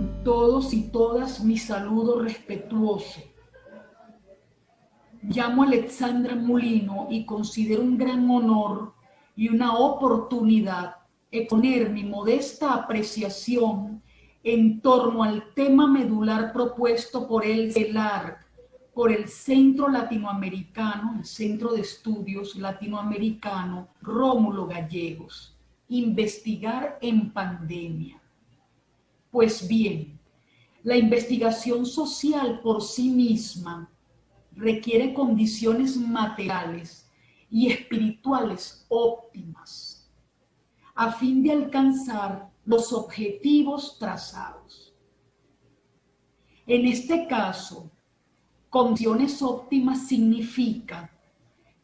Tengan todos y todas mi saludo respetuoso. Llamo a Alexandra Molino y considero un gran honor y una oportunidad exponer mi modesta apreciación en torno al tema medular propuesto por el CELAR, por el Centro Latinoamericano, el Centro de Estudios Latinoamericano Rómulo Gallegos, investigar en pandemia. Pues bien, la investigación social por sí misma requiere condiciones materiales y espirituales óptimas a fin de alcanzar los objetivos trazados. En este caso, condiciones óptimas significa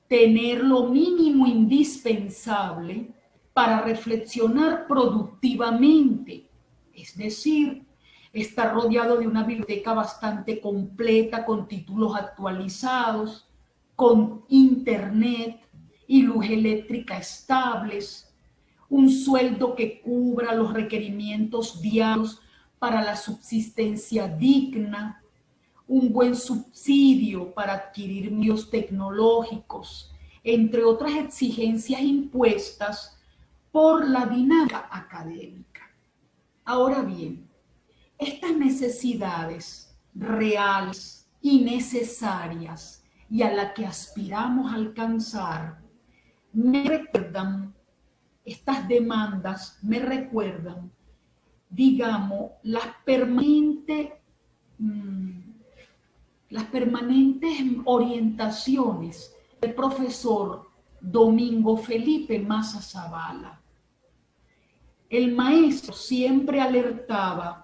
tener lo mínimo indispensable para reflexionar productivamente, es decir, estar rodeado de una biblioteca bastante completa, con títulos actualizados, con internet y luz eléctrica estables, un sueldo que cubra los requerimientos diarios para la subsistencia digna, un buen subsidio para adquirir medios tecnológicos, entre otras exigencias impuestas por la dinámica académica. Ahora bien, estas necesidades reales y necesarias y a las que aspiramos a alcanzar, estas demandas me recuerdan, digamos, las permanentes orientaciones del profesor Domingo Felipe Maza Zavala. El maestro siempre alertaba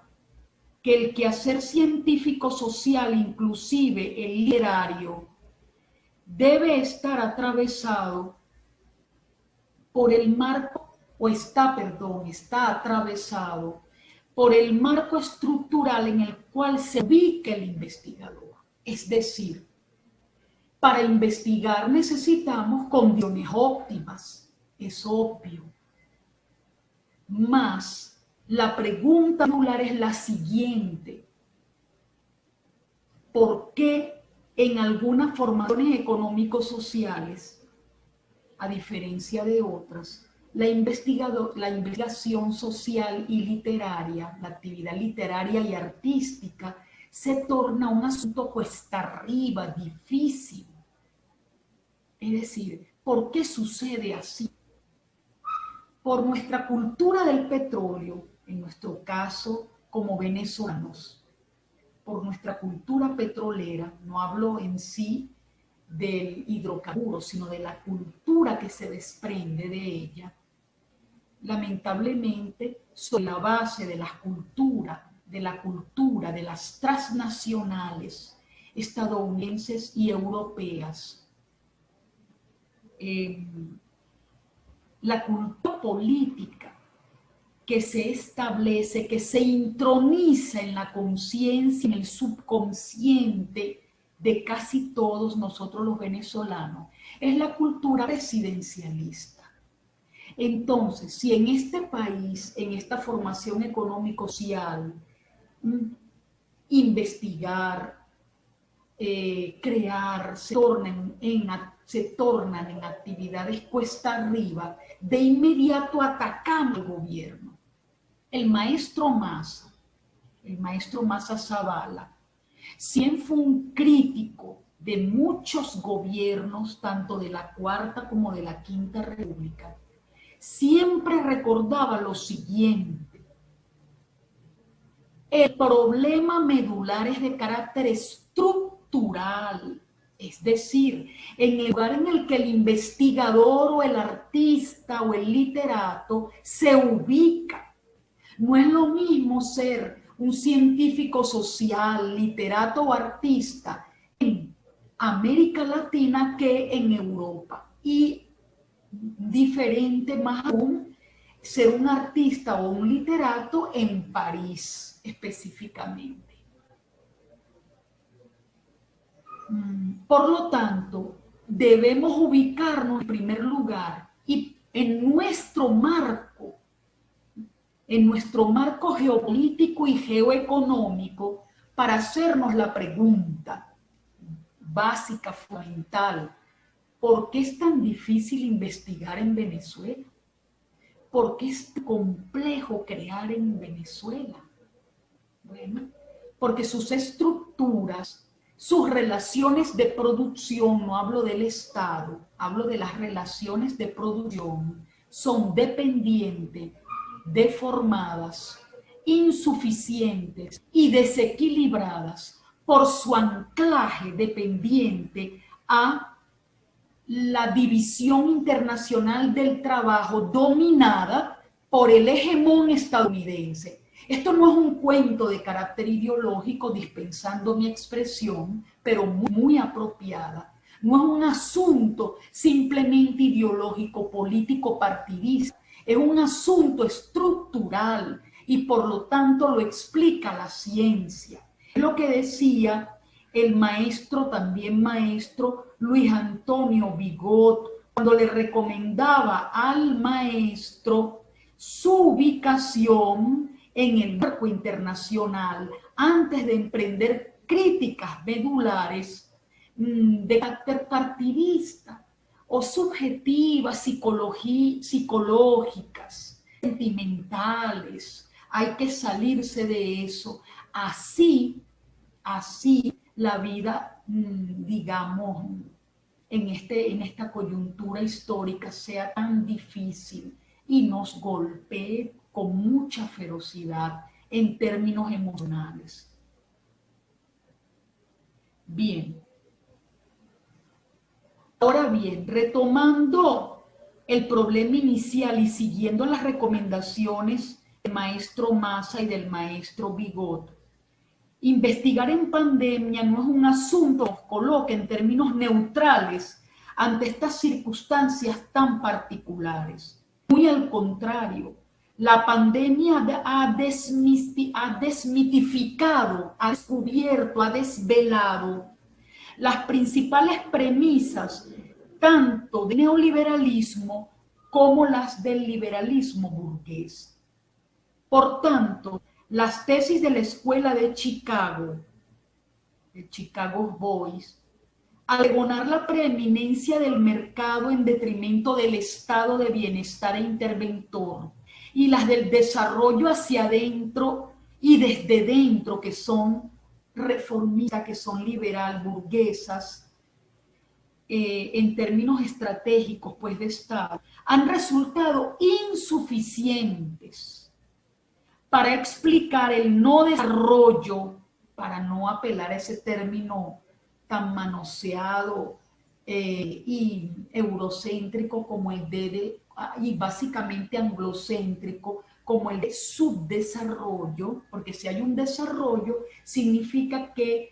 que el quehacer científico social, inclusive el literario, debe estar atravesado por el marco, está atravesado por el marco estructural en el cual se ubica el investigador. Es decir, para investigar necesitamos condiciones óptimas, es obvio. Mas la pregunta medular es la siguiente: ¿por qué en algunas formaciones económico-sociales, a diferencia de otras, la investigación social y literaria, la actividad literaria y artística, se torna un asunto cuesta arriba, difícil? Es decir, ¿por qué sucede así? Por nuestra cultura del petróleo, en nuestro caso como venezolanos, por nuestra cultura petrolera, no hablo en sí del hidrocarburo, sino de la cultura que se desprende de ella, lamentablemente, sobre la base de la cultura de las transnacionales estadounidenses y europeas, la cultura política que se establece, que se introniza en la conciencia, en el subconsciente de casi todos nosotros los venezolanos, es la cultura presidencialista. Entonces, si en este país, en esta formación económico-social, investigar, crear, se tornan en actividades cuesta arriba, de inmediato atacamos al gobierno. El maestro Maza Zavala, siempre fue un crítico de muchos gobiernos, tanto de la Cuarta como de la Quinta República. Siempre recordaba lo siguiente: el problema medular es de carácter estructural, es decir, en el lugar en el que el investigador o el artista o el literato se ubica. No es lo mismo ser un científico social, literato o artista en América Latina que en Europa, y diferente más aún ser un artista o un literato en París específicamente. Por lo tanto, debemos ubicarnos en primer lugar y en nuestro marco en nuestro marco geopolítico y geoeconómico para hacernos la pregunta básica, fundamental: ¿por qué es tan difícil investigar en Venezuela? ¿Por qué es tan complejo crear en Venezuela? Bueno, porque sus estructuras, sus relaciones de producción, no hablo del Estado, hablo de las relaciones de producción, son dependientes, deformadas, insuficientes y desequilibradas por su anclaje dependiente a la división internacional del trabajo dominada por el hegemón estadounidense. Esto no es un cuento de carácter ideológico, dispensando mi expresión, pero muy apropiada. No es un asunto simplemente ideológico, político, partidista. Es un asunto estructural y por lo tanto lo explica la ciencia. Es lo que decía el maestro, también maestro, Luis Antonio Bigot, cuando le recomendaba al maestro su ubicación en el marco internacional antes de emprender críticas medulares de carácter partidista o subjetivas, psicológicas, sentimentales. Hay que salirse de eso. Así la vida, digamos, en esta coyuntura histórica sea tan difícil y nos golpee con mucha ferocidad en términos emocionales. Bien. Ahora bien, retomando el problema inicial y siguiendo las recomendaciones del maestro Massa y del maestro Bigot, investigar en pandemia no es un asunto que nos coloque en términos neutrales ante estas circunstancias tan particulares. Muy al contrario, la pandemia ha desmitificado, ha descubierto, ha desvelado las principales premisas tanto del neoliberalismo como las del liberalismo burgués. Por tanto, las tesis de la escuela de Chicago Boys, al pregonar la preeminencia del mercado en detrimento del estado de bienestar e interventor, y las del desarrollo hacia adentro y desde dentro, que son reformistas, que son liberal, burguesas, en términos estratégicos, pues de Estado, han resultado insuficientes para explicar el no desarrollo, para no apelar a ese término tan manoseado y eurocéntrico como el y básicamente anglocéntrico como el de subdesarrollo, porque si hay un desarrollo significa que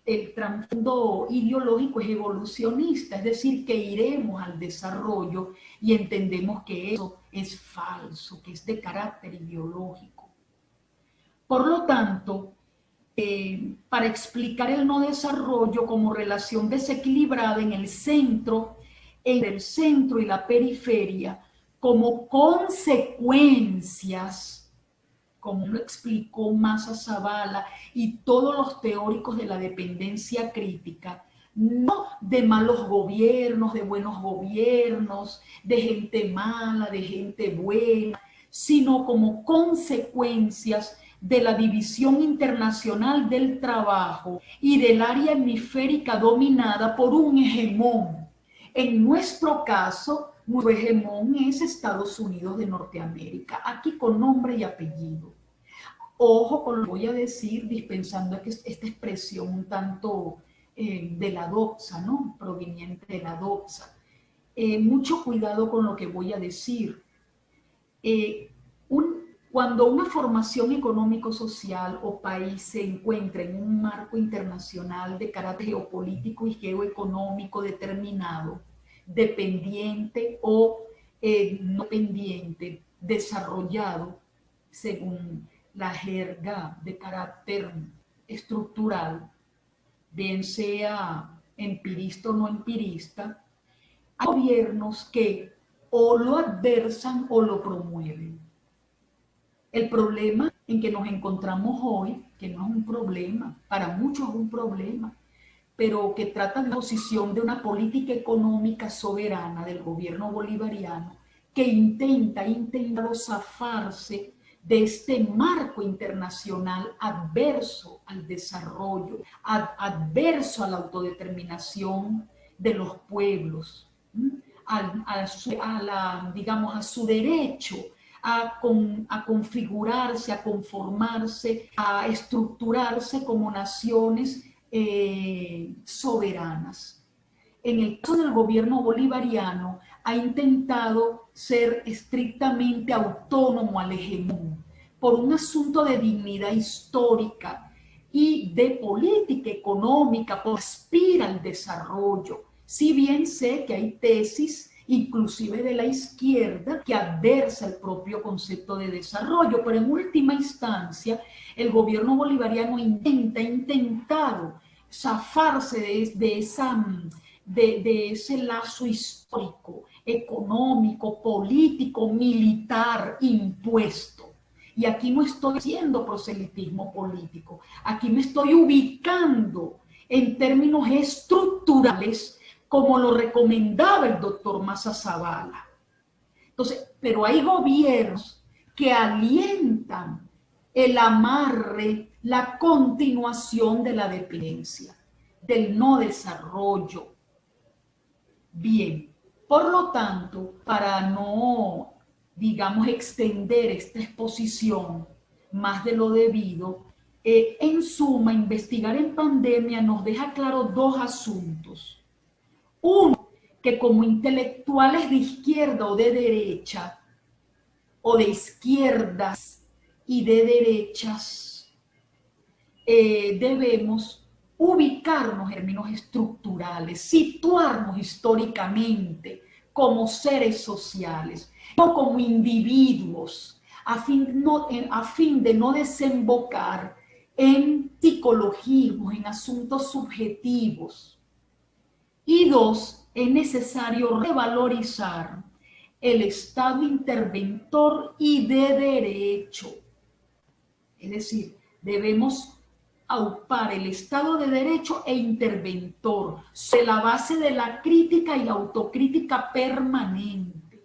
el trasfondo ideológico es evolucionista, es decir, que iremos al desarrollo y entendemos que eso es falso, que es de carácter ideológico. Por lo tanto, para explicar el no desarrollo como relación desequilibrada en el centro, entre el centro y la periferia, como consecuencias, como lo explicó Massa Zavala y todos los teóricos de la dependencia crítica, no de malos gobiernos, de buenos gobiernos, de gente mala, de gente buena, sino como consecuencias de la división internacional del trabajo y del área hemisférica dominada por un hegemón. En nuestro caso, nuestro hegemón es Estados Unidos de Norteamérica, aquí con nombre y apellido. Ojo con lo que voy a decir, dispensando esta expresión un tanto de la doxa, ¿no? Proveniente de la doxa. Mucho cuidado con lo que voy a decir. Cuando una formación económico-social o país se encuentra en un marco internacional de carácter geopolítico y geoeconómico determinado, dependiente o no pendiente, desarrollado según la jerga de carácter estructural, bien sea empirista o no empirista, hay gobiernos que o lo adversan o lo promueven. El problema en que nos encontramos hoy, que no es un problema, para muchos es un problema, pero que trata de la posición de una política económica soberana del gobierno bolivariano que intenta zafarse de este marco internacional adverso al desarrollo, adverso a la autodeterminación de los pueblos, digamos, a su derecho a configurarse, a conformarse, a estructurarse como naciones soberanas. En el caso del gobierno bolivariano, ha intentado ser estrictamente autónomo al hegemón por un asunto de dignidad histórica y de política económica, por aspira al desarrollo. Si bien sé que hay tesis inclusive de la izquierda, que adversa el propio concepto de desarrollo, pero en última instancia el gobierno bolivariano ha intentado zafarse de ese lazo histórico, económico, político, militar, impuesto. Y aquí no estoy haciendo proselitismo político, aquí me estoy ubicando en términos estructurales como lo recomendaba el doctor Massa Zavala. Entonces, pero hay gobiernos que alientan el amarre, la continuación de la dependencia, del no desarrollo. Bien, por lo tanto, para no, digamos, extender esta exposición más de lo debido, en suma, investigar en pandemia nos deja claro dos asuntos. Uno, que como intelectuales de izquierda o de derecha, o de izquierdas y de derechas, debemos ubicarnos en términos estructurales, situarnos históricamente como seres sociales, no como individuos, a fin de no desembocar en psicologismos, en asuntos subjetivos. Y dos, es necesario revalorizar el Estado interventor y de derecho. Es decir, debemos aupar el Estado de derecho e interventor sobre la base de la crítica y la autocrítica permanente.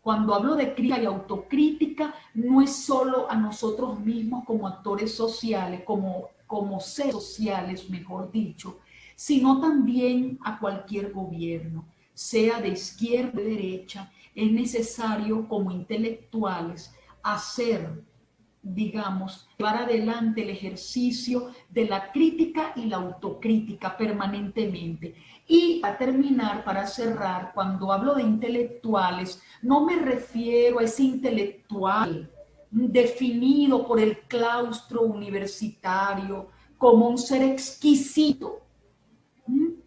Cuando hablo de crítica y autocrítica, no es solo a nosotros mismos como actores sociales, como seres sociales, mejor dicho, sino también a cualquier gobierno, sea de izquierda o de derecha. Es necesario como intelectuales hacer, digamos, llevar adelante el ejercicio de la crítica y la autocrítica permanentemente. Y a terminar, para cerrar, cuando hablo de intelectuales, no me refiero a ese intelectual definido por el claustro universitario como un ser exquisito,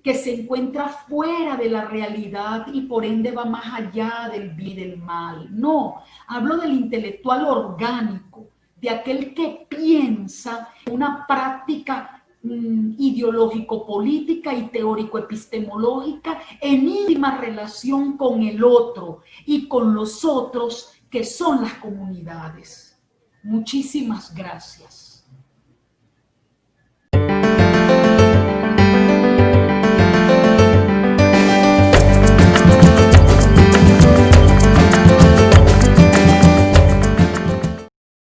que se encuentra fuera de la realidad y por ende va más allá del bien y del mal. No, hablo del intelectual orgánico, de aquel que piensa una práctica ideológico-política y teórico-epistemológica en íntima relación con el otro y con los otros que son las comunidades. Muchísimas gracias.